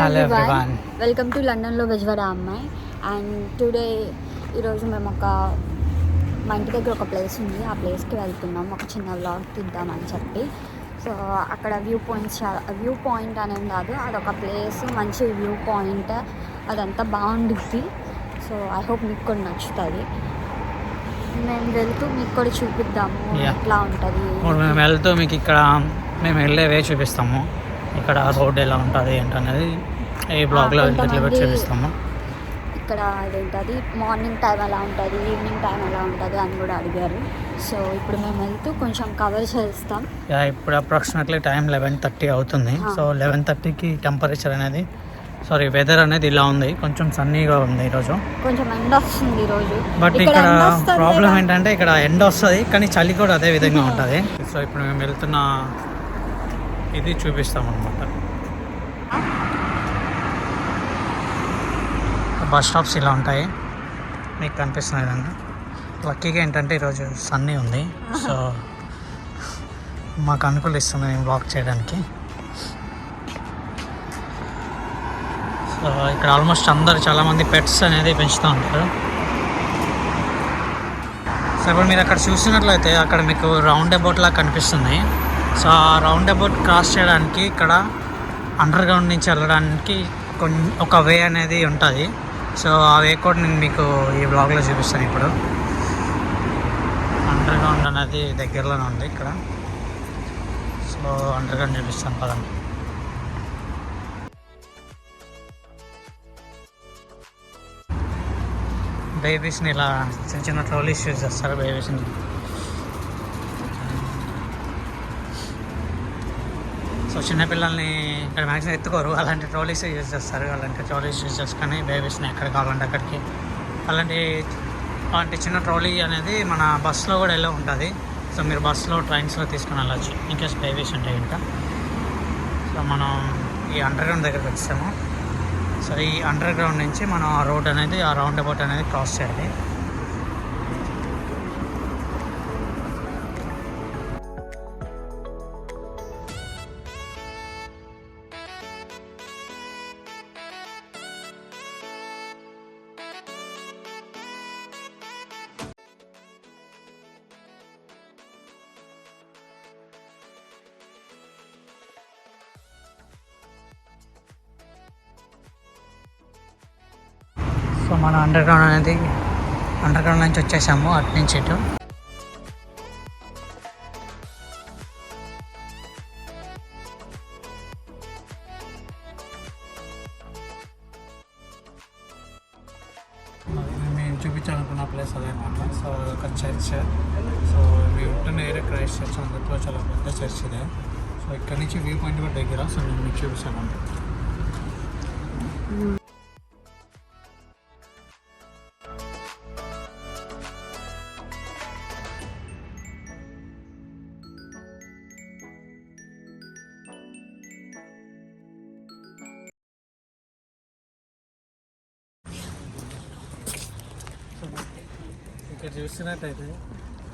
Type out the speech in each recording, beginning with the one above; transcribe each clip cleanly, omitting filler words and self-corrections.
Hello everyone. Welcome to londonlobezawadaammai. And today ఈరోజు మేము మా ఇంటి దగ్గర ఒక ప్లేస్ ఉంది. ఆ ప్లేస్కి వెళ్తున్నాం, ఒక చిన్న వ్లాగ్ తీద్దామని చెప్పి. సో అక్కడ వ్యూ పాయింట్ అనేది కాదు, అదొక ప్లేస్, మంచి వ్యూ పాయింట్, అదంతా బాగుంటుంది. సో ఐ హోప్ మీకు కూడా నచ్చుతుంది. మేము వెళ్తూ మీకు కూడా చూపిద్దాము ఎట్లా ఉంటుంది. మేము వెళ్తూ మీకు ఇక్కడ మేము వెళ్ళే వే చూపిస్తాము, ఇక్కడ రోడ్ ఎలా ఉంటుంది ఏంటనేది ఈ బ్లాగ్లో చూపిస్తాము. ఇక్కడ అదేంటది మార్నింగ్ టైం ఎలా ఉంటుంది, ఈవినింగ్ టైం ఎలా ఉంటుంది అని కూడా అడిగారు. సో ఇప్పుడు మేము వెళ్తూ కొంచెం కవర్ చేస్తాం. ఇప్పుడు అప్రాక్సిమేట్లీ టైం 11:30 అవుతుంది. సో 11:30కి టెంపరేచర్ అనేది వెదర్ అనేది ఇలా ఉంది, కొంచెం సన్నీగా ఉంది ఈరోజు, కొంచెం ఎండ వస్తుంది ఈరోజు. బట్ ఇక్కడ ప్రాబ్లం ఏంటంటే ఇక్కడ ఎండ వస్తుంది కానీ చలి కూడా అదే విధంగా ఉంటుంది. సో ఇప్పుడు మేము వెళ్తున్న ఇది చూపిస్తాం అన్నమాట. బస్ స్టాప్స్ ఇలా ఉంటాయి, మీకు కనిపిస్తున్న విధంగా. లక్కీగా ఏంటంటే ఈరోజు సన్నీ ఉంది, సో మాకు అనుకూలిస్తుంది మేము వాక్ చేయడానికి. సో ఇక్కడ ఆల్మోస్ట్ అందరు చాలామంది పెట్స్ అనేది పెంచుతూ ఉంటారు. సో ఇప్పుడు మీరు అక్కడ చూసినట్లయితే అక్కడ మీకు రౌండ్ అబౌట్ లాగా కనిపిస్తుంది. సో ఆ రౌండ్ అబౌట్ క్రాస్ చేయడానికి ఇక్కడ అండర్ గ్రౌండ్ నుంచి వెళ్ళడానికి ఒక వే అనేది ఉంటుంది. సో ఆ వే కూడా నేను మీకు ఈ బ్లాగ్లో చూపిస్తాను. ఇప్పుడు అండర్ గ్రౌండ్ అనేది దగ్గరలోనే ఉంది ఇక్కడ. సో అండర్ గ్రౌండ్ చూపిస్తాను పదండి. బేబీస్ని ఇలా చిన్న చిన్న ట్రోలీస్ యూజ్ చేస్తారు బేబీస్ని. సో చిన్నపిల్లల్ని ఇక్కడ మ్యాక్సిమం ఎత్తుకోరు, అలాంటి ట్రోలీస్ యూజ్ చేస్తారు. అలాంటి ట్రోలీస్ యూజ్ చేసుకొని బేబీస్ని ఎక్కడ కావాలంటే అక్కడికి, అలాంటి చిన్న ట్రోలీ అనేది మన బస్సులో కూడా ఎలా ఉంటుంది. సో మీరు బస్సులో ట్రైన్స్లో తీసుకుని వెళ్ళచ్చు ఇన్కేస్ బేబీస్ ఉంటాయి ఇంకా. సో మనం ఈ అండర్ గ్రౌండ్ దగ్గరికి వచ్చాము. సో ఈ అండర్ గ్రౌండ్ నుంచి మనం ఆ రోడ్ అనేది, ఆ రౌండ్ అబౌట్ అనేది క్రాస్ చేయాలి. సో మనం అండర్ గ్రౌండ్ నుంచి వచ్చేసాము, అటు నుంచి ఇటు. మేము చూపించాలనుకున్న ప్లేస్ అదేనమాట. సో ఒక చర్చ్. సో ఇవి ఉంటున్న ఏరియా క్రైస్ట్ చర్చ్, అందులో చాలా పెద్ద చర్చ్ ఇదే. సో ఇక్కడ నుంచి వ్యూ పాయింట్ కూడా దగ్గర. సో నేను మీకు చూపిస్తాను. ఇక్కడ చూస్తున్నట్టయితే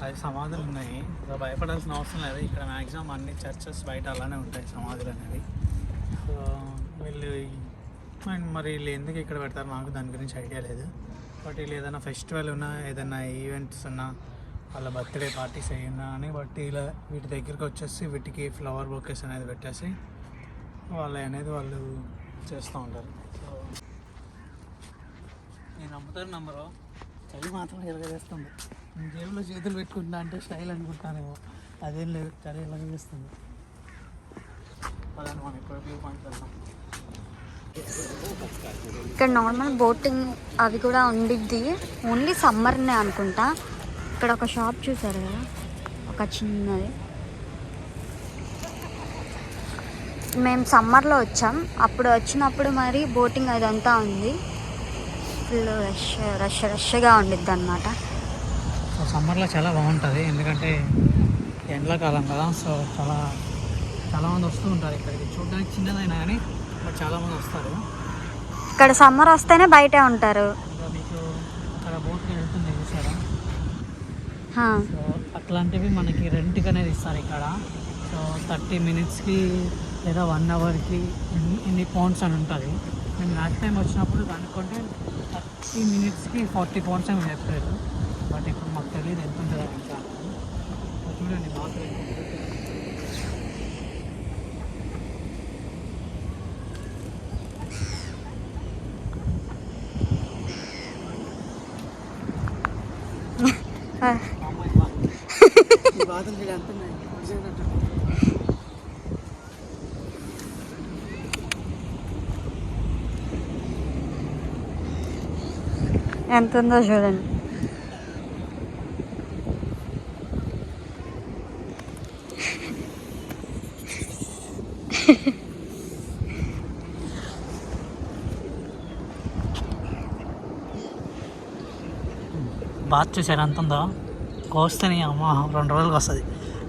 అవి సమాధులు ఉన్నాయి. సో భయపడాల్సిన అవసరం లేదు. ఇక్కడ మ్యాక్సిమం అన్ని చర్చెస్ బయట అలానే ఉంటాయి సమాధులు అనేది. సో వీళ్ళు మరి వీళ్ళు ఎందుకు ఇక్కడ పెడతారు నాకు దాని గురించి ఐడియా లేదు. బట్ వీళ్ళు ఏదైనా ఫెస్టివల్ ఉన్నా, ఏదైనా ఈవెంట్స్ ఉన్నా, వాళ్ళ బర్త్డే పార్టీస్ అయినా అని బట్టి ఇలా వీటి దగ్గరికి వచ్చేసి వీటికి ఫ్లవర్ బొకేస్ అనేది పెట్టేసి వాళ్ళు చేస్తూ ఉంటారు. సో నేను నమ్ముతారు నమ్మరు, చలి మాత్రం ఎరగేస్తుంది. నేను జేబులో చేతులు పెట్టుకుంటా అంటే స్టైల్ అనుకుంటానేమో, అదేం లేదు, చలి ఎరగేస్తుంది. అదే మనం ఇప్పుడు వ్యూ పాయింట్ వెళ్తాం. ఇక్కడ నార్మల్ బోటింగ్ అవి కూడా ఉండిద్ది, ఓన్లీ సమ్మర్నే అనుకుంటా. ఇక్కడ ఒక షాప్ చూసారు కదా, ఒక చిన్నది. మేము సమ్మర్లో వచ్చాం, అప్పుడు వచ్చినప్పుడు మరి బోటింగ్ అదంతా ఉంది. ఫుల్ రష్గా ఉండిద్ది అనమాట. సో సమ్మర్లో చాలా బాగుంటుంది, ఎందుకంటే ఎండాకాలం కదా. సో చాలామంది వస్తూ ఉంటారు ఇక్కడికి. చూడడానికి చిన్నదైనా కానీ బట్ చాలామంది వస్తారు. ఇక్కడ సమ్మర్ వస్తేనే బయటే ఉంటారు. మీకు అక్కడ బోట్కి వెళ్తుంది చూసారా. సో అట్లాంటివి మనకి రెంట్కి అనేది ఇస్తారు ఇక్కడ. సో 30 minutesకి లేదా 1 అవర్కి ఇన్ని పౌండ్స్ అని ఉంటుంది. మేము లాస్ట్ టైం వచ్చినప్పుడు అనుకుంటే 30 మినిట్స్కి 40 పౌండ్స్ అని చెప్పారు. బట్ ఇప్పుడు మాకు తెలియదు ఎంత ఉంటుందో ఇంకా. చూడండి బాగా ఎంత ఉందో చూడండి. బాత్ చూసారు ఎంత ఉందో. కోస్తేనే అమ్మ 2 రోజులకు వస్తుంది.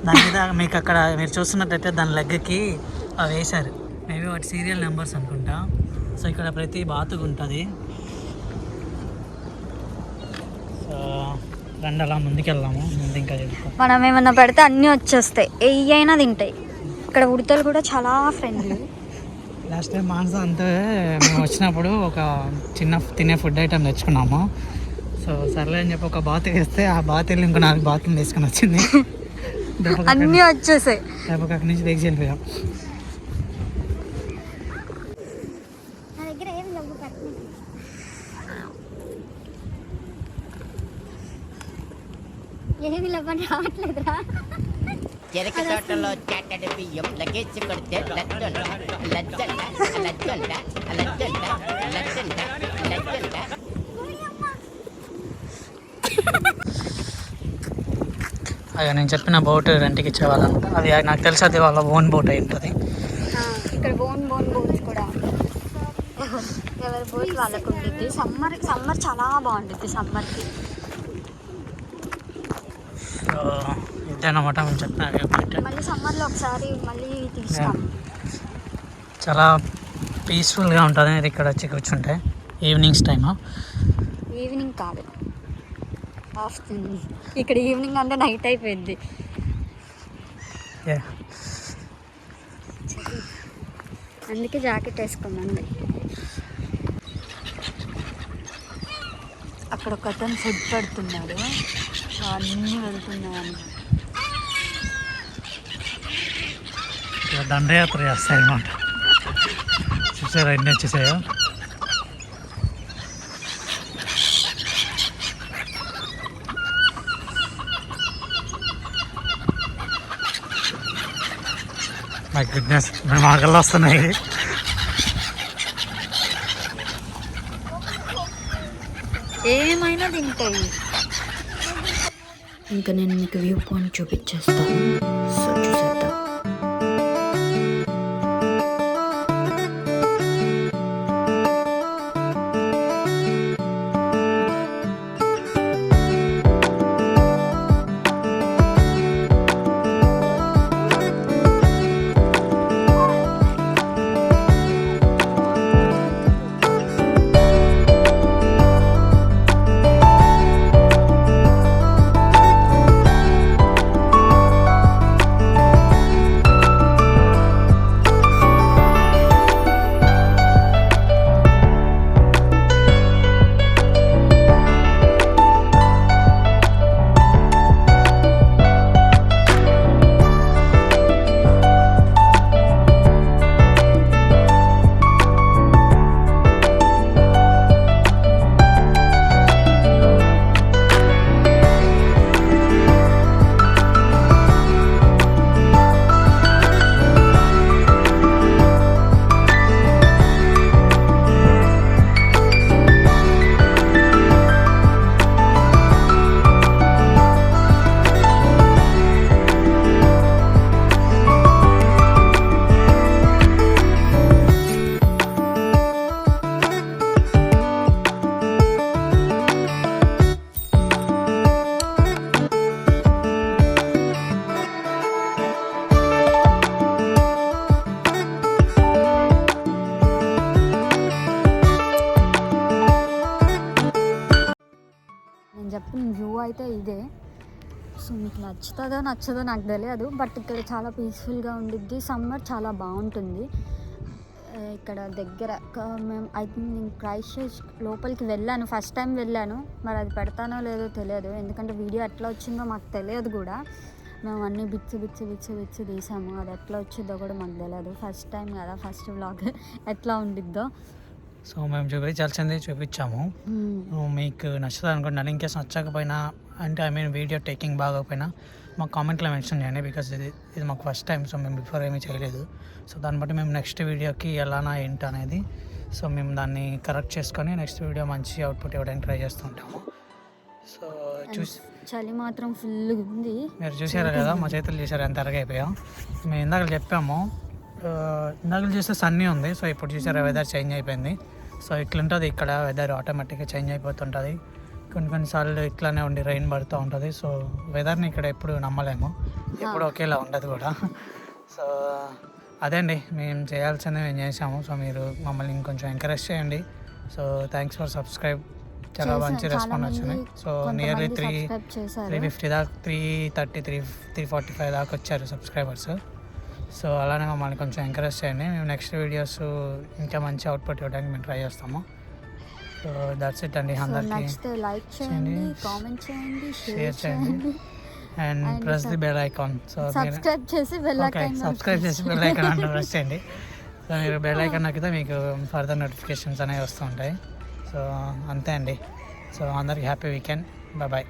దాని మీద మీకు అక్కడ మీరు చూస్తున్నట్టయితే దాని లెగ్గకి అవి వేశారు. మేబీ వాటి సీరియల్ నెంబర్స్ అనుకుంటా. సో ఇక్కడ ప్రతి బాతుకు ఉంటుంది. సో రండి అలా ముందుకెళ్దాము. ముందు ఇంకా చెప్తాం. మనం ఏమన్నా పెడితే అన్నీ వచ్చేస్తాయి, అయినా తింటాయి. ఇక్కడ ఉడతలు కూడా చాలా ఫ్రెండ్లీ. లాస్ట్ టైం మాంస అంతే మేము వచ్చినప్పుడు ఒక చిన్న తినే ఫుడ్ ఐటమ్ తెచ్చుకున్నాము. సో సర్లే అని చెప్పి ఒక బాత్ వేస్తే ఆ బాత్ వెళ్ళి ఇంకో 4 బాతులు తీసుకుని వచ్చింది. అన్నీ వచ్చేసాయి. దెబ్బకి అక్కడి నుంచి దిగి వెళ్ళిపోయాం. ఏమి లవ్వని రావట్లేదురా. చెరక తోటలో చాటడి బియ్యం లగేజ్ కొడితే లజ్జంట లజ్జంట లజ్జంట లజ్జంట లజ్జంట లజ్జంట. అయ్యా నేను చెప్పిన బోట్ రెంట్కి ఇచ్చేవాళ్ళంట. అది నాకు తెలిసి అది వాళ్ళ ఓన్ బోట్ అయి ఉంటుంది. ఇక్కడ బోట్స్ కూడా ఎవరి బోట్ వాళ్ళకు ఉంటుంది. సమ్మర్ చాలా బాగుంటుంది సమ్మర్కి. సో ఇదన్నమాట మేము చెప్పిన viewpoint. మళ్ళీ సమ్మర్లో ఒకసారి మళ్ళీ తీస్తాం. చాలా పీస్ఫుల్గా ఉంటుంది ఇది ఇక్కడ వచ్చి కూర్చుంటే. Evenings time. ఈవినింగ్ కాదు, ఆఫ్టర్నూన్. ఇక్కడ ఈవినింగ్ అంటే నైట్ అయిపోయింది. అందుకే జాకెట్ వేసుకోమండి. అక్కడ ఒక అతను ఫుడ్ పెడుతున్నాడు, అన్నీ వెళ్తున్నాయి. దండయాత్ర చేస్తాయి అన్నమాట. చూసారా ఎన్ని వచ్చేసాయో. మై గుడ్నెస్, మేము ఆకలి వస్తున్నాయి. ఏమైనా తింటాయి. ఇంకా నేను మీకు వ్యూ పాయింట్ చూపించేస్తాను. సో చూసేద్దాం. చెప్పిన వ్యూ అయితే ఇదే. సో మీకు నచ్చదో నాకు తెలియదు, బట్ ఇక్కడ చాలా పీస్ఫుల్గా ఉండిద్ది. సమ్మర్ చాలా బాగుంటుంది ఇక్కడ దగ్గర. మేము ఐ థింక్ నేను క్రైస్ట్చర్చ్ లోపలికి వెళ్ళాను, ఫస్ట్ టైం వెళ్ళాను. మరి అది పెడతానో లేదో తెలియదు, ఎందుకంటే వీడియో ఎట్లా వచ్చిందో మాకు తెలియదు కూడా. మేము అన్నీ బిచ్చు తీసాము, అది ఎట్లా వచ్చిందో కూడా మాకు తెలియదు. ఫస్ట్ టైం కదా, ఫస్ట్ వ్లాగ్ ఎట్లా ఉండిద్దో. సో మేము చూపించాల్సింది చూపించాము. మీకు నచ్చుతుంది అనుకుంటున్నాను. ఇన్కేస్ నచ్చకపోయినా అంటే ఐ మీన్ వీడియో టేకింగ్ బాగోకపోయినా మాకు కామెంట్లో మెన్షన్ చేయండి, బికాజ్ ఇది మాకు ఫస్ట్ టైం. సో మేము బిఫోర్ ఏమీ చేయలేదు. సో దాన్ని బట్టి మేము నెక్స్ట్ వీడియోకి ఎలానా ఏంటి అనేది సో మేము దాన్ని కరెక్ట్ చేసుకొని నెక్స్ట్ వీడియో మంచి అవుట్పుట్ ఇవ్వడానికి ట్రై చేస్తుంటాము. సో చలి మాత్రం ఫుల్గా ఉంది. మీరు చూసారు కదా, మా చేతులు చూసారు ఎంత అరగైపోయాం. మేము ఇందాక చెప్పాము, ఇందాక చూస్తే సన్నీ ఉంది. సో ఇప్పుడు చూసారా వెదర్ చేంజ్ అయిపోయింది. సో ఇట్లుంటుంది ఇక్కడ వెదర్, ఆటోమేటిక్గా చేంజ్ అయిపోతుంటుంది. కొన్నిసార్లు ఇట్లానే ఉండి రెయిన్ పడుతూ ఉంటుంది. సో వెదర్ని ఇక్కడ ఎప్పుడు నమ్మలేము, ఎప్పుడు ఒకేలా ఉండదు కూడా. సో అదే అండి మేము చేయాల్సిందే మేము చేసాము. సో మీరు మమ్మల్ని ఇంకొంచెం ఎంకరేజ్ చేయండి. So thanks for subscribe. చాలా మంచి రెస్పాండ్ వచ్చింది. సో నియర్లీ 350 దాకా 330 345 దాకా వచ్చారు సబ్స్క్రైబర్స్. సో అలానే మమ్మల్ని కొంచెం ఎంకరేజ్ చేయండి. మేము నెక్స్ట్ వీడియోస్ ఇంకా మంచి అవుట్పుట్ ఇవ్వడానికి మేము ట్రై చేస్తాము. సో దట్స్ ఇట్ అండి. అందరికీ లైక్ చేయండి, కామెంట్ చేయండి, షేర్ చేయండి and press the bell icon. So subscribe చేసి బెల్ ఐకాన్ ప్రెస్ చేయండి. సో మీరు బెల్ ఐకాన్ నొక్కితే మీకు ఫర్దర్ నోటిఫికేషన్స్ అనేవి వస్తూ ఉంటాయి. సో అంతే అండి. సో అందరికీ హ్యాపీ వీకెండ్. బాయ్.